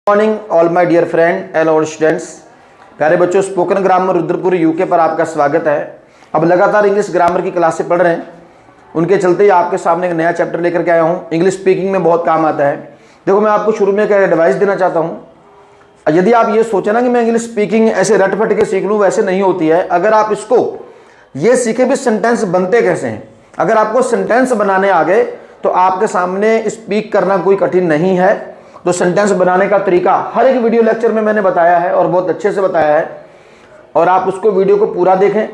Morning all my dear friend and all students. प्यारे बच्चों, spoken grammar Rudrapur UK पर आपका स्वागत है। अब लगातार इंग्लिश ग्रामर की क्लासें पढ़ रहे हैं, उनके चलते ही आपके सामने एक नया चैप्टर लेकर के आया हूँ। इंग्लिश स्पीकिंग में बहुत काम आता है। देखो, मैं आपको शुरू में एक एडवाइस देना चाहता हूँ। यदि आप ये सोचे ना कि मैं इंग्लिश स्पीकिंग ऐसे रट फट के सीख लूँ, वैसे नहीं होती है। अगर आप इसको ये सीखे भी सेंटेंस बनते कैसे हैं, अगर आपको सेंटेंस बनाने आ गए तो आपके सामने स्पीक करना कोई कठिन नहीं है। तो सेंटेंस बनाने का तरीका हर एक वीडियो लेक्चर में मैंने बताया है और बहुत अच्छे से बताया है, और आप उसको वीडियो को पूरा देखें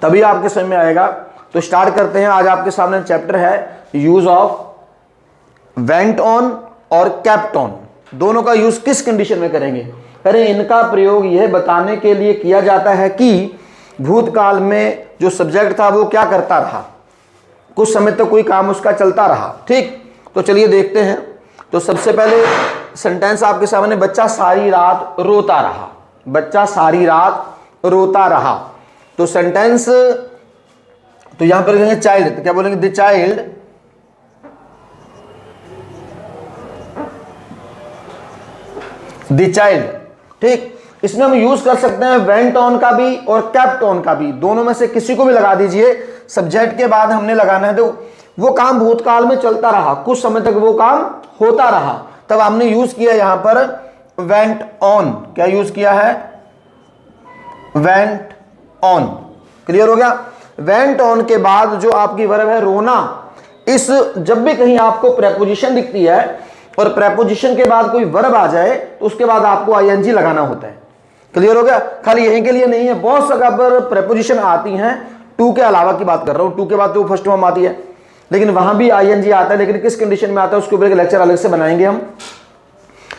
तभी आपके समझ में आएगा। तो स्टार्ट करते हैं। आज आपके सामने चैप्टर है यूज ऑफ वेंट ऑन और केप्ट ऑन। दोनों का यूज किस कंडीशन में करेंगे? अरे, इनका प्रयोग यह बताने के लिए किया जाता है कि भूतकाल में जो सब्जेक्ट था वो क्या करता रहा, कुछ समय तक कोई काम उसका चलता रहा। ठीक, तो चलिए देखते हैं। तो सबसे पहले सेंटेंस आपके सामने, बच्चा सारी रात रोता रहा। बच्चा सारी रात रोता रहा। तो सेंटेंस, तो यहां पर कहेंगे चाइल्ड, तो क्या बोलेंगे? The child the child. ठीक, इसमें हम यूज कर सकते हैं वेंट ऑन का भी और केप्ट ऑन का भी। दोनों में से किसी को भी लगा दीजिए। सब्जेक्ट के बाद हमने लगाना है। तो वो काम भूतकाल में चलता रहा, कुछ समय तक वो काम होता रहा, तब हमने यूज किया यहां पर वेंट ऑन। क्या यूज किया है? Went on. क्लियर हो गया? वेंट ऑन के बाद जो आपकी वर्ब है रोना, इस जब भी कहीं आपको प्रेपोजिशन दिखती है और प्रेपोजिशन के बाद कोई वर्ब आ जाए तो उसके बाद आपको आईएनजी लगाना होता है। क्लियर हो गया? खाली यहीं के लिए नहीं है, बहुत जगह पर प्रेपोजिशन आती हैं। टू के अलावा की बात कर रहा हूं, टू के बाद तो फर्स्ट फॉर्म आती है, लेकिन वहां भी आईएनजी आता है। लेकिन किस कंडीशन में आता है उसके ऊपर एक लेक्चर अलग से बनाएंगे हम।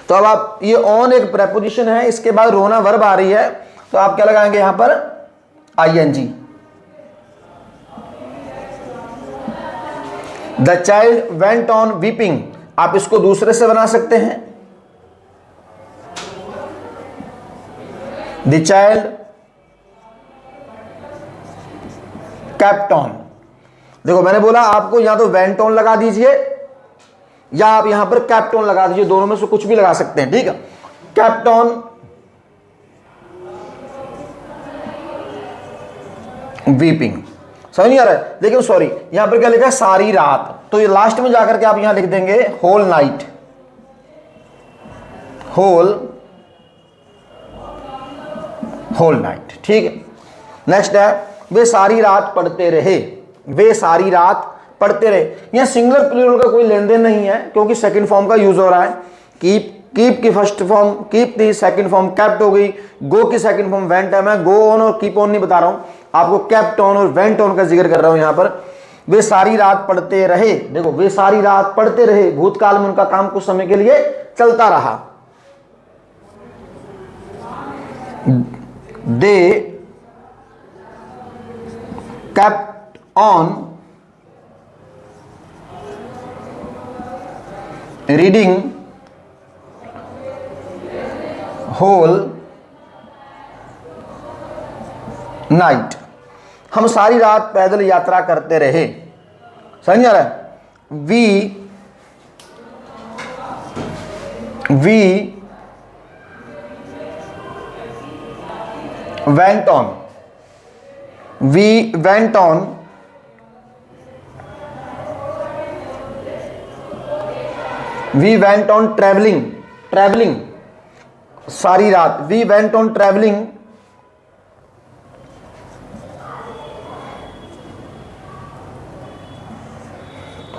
तो अब आप, ये ऑन एक प्रेपोजिशन है, इसके बाद रोना वर्ब आ रही है, तो आप क्या लगाएंगे यहां पर? ING. The child went on weeping. आप इसको दूसरे से बना सकते हैं, द चाइल्ड केप्ट ऑन। देखो, मैंने बोला आपको या तो वेंट ऑन लगा दीजिए या आप यहां पर केप्ट ऑन लगा दीजिए, दोनों में से कुछ भी लगा सकते हैं। ठीक है, केप्ट ऑन वीपिंग। समझ नहीं आ रहा है? लेकिन सॉरी, यहां पर क्या लिखा है? सारी रात। तो ये लास्ट में जाकर के आप यहां लिख देंगे होल नाइट। Whole night. ठीक है, नेक्स्ट है वे सारी रात पढ़ते रहे। वे सारी रात पढ़ते रहे। यहां सिंगुलर प्लूरल का कोई लेन देन नहीं है, क्योंकि सेकंड फॉर्म का यूज हो रहा है। कीप की फर्स्ट फॉर्म कीप थी, सेकंड फॉर्म केप्ट हो गई। गो की सेकंड फॉर्म वेंट है। मैं गो ऑन और कीप ऑन नहीं बता रहा हूं, आपको केप्ट ऑन और वेंट ऑन का जिक्र कर रहा हूं। यहां पर वे सारी रात पढ़ते रहे। देखो, वे सारी रात पढ़ते रहे, भूतकाल में उनका काम कुछ समय के लिए चलता रहा। They kept on reading whole night. हम सारी रात पैदल यात्रा करते रहे। समझ नहीं आ रहा है? We went on. We went on travelling. Travelling सारी रात। We went on travelling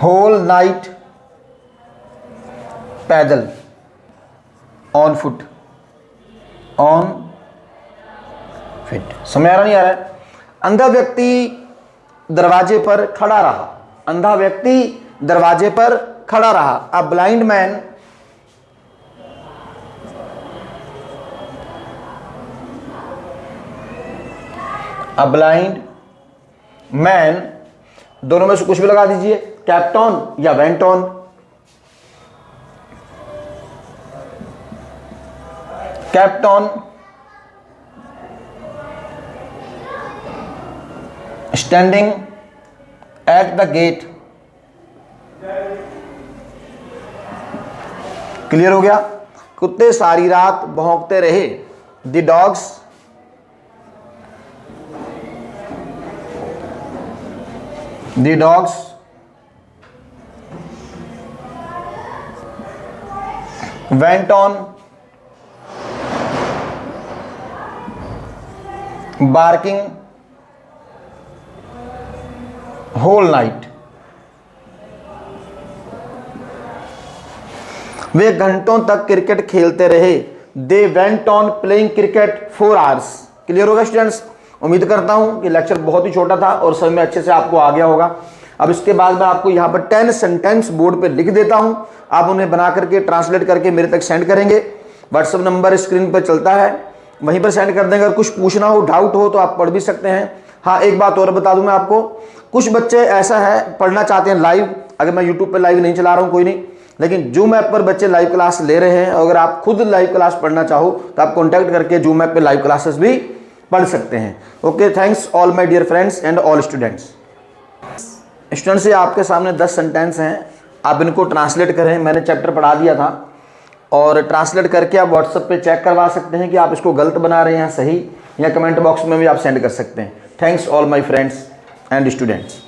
whole night पैदल। On foot. समझ आ रहा नहीं आ रहा है? अंधा व्यक्ति दरवाजे पर खड़ा रहा। अंधा व्यक्ति दरवाजे पर खड़ा रहा। अ ब्लाइंड मैन दोनों में से कुछ भी लगा दीजिए, केप्ट ऑन या went on. Kept on standing at the gate। Clear हो गया? कुत्ते सारी रात भौंकते रहे। The dogs went on barking whole night। वे घंटों तक क्रिकेट खेलते रहे। They went on playing cricket 4 hours। Clear होगा स्टूडेंट्स? उम्मीद करता हूं कि लेक्चर बहुत ही छोटा था और समझ में अच्छे से आपको आ गया होगा। अब इसके बाद मैं आपको यहां पर 10 सेंटेंस बोर्ड पे लिख देता हूं, आप उन्हें बना करके ट्रांसलेट करके मेरे तक सेंड करेंगे। व्हाट्सएप नंबर स्क्रीन पर चलता है, वहीं पर सेंड कर देंगे। अगर कुछ पूछना हो, डाउट हो तो आप पढ़ भी सकते हैं। हाँ, एक बात और बता दूं मैं आपको, कुछ बच्चे ऐसा है पढ़ना चाहते हैं लाइव। अगर मैं यूट्यूब पर लाइव नहीं चला रहा हूँ कोई नहीं, लेकिन जूम ऐप पर बच्चे लाइव क्लास ले रहे हैं। अगर आप खुद लाइव क्लास पढ़ना चाहो तो आप कॉन्टैक्ट करके जूम ऐप पर लाइव क्लासेस भी पढ़ सकते हैं। Okay, thanks all my dear friends and all students. Students, ये आपके सामने 10 सेंटेंस हैं, आप इनको ट्रांसलेट करें। मैंने चैप्टर पढ़ा दिया था और ट्रांसलेट करके आप व्हाट्सएप पे चेक करवा सकते हैं कि आप इसको गलत बना रहे हैं या सही, या कमेंट बॉक्स में भी आप सेंड कर सकते हैं। Thanks all my friends and students.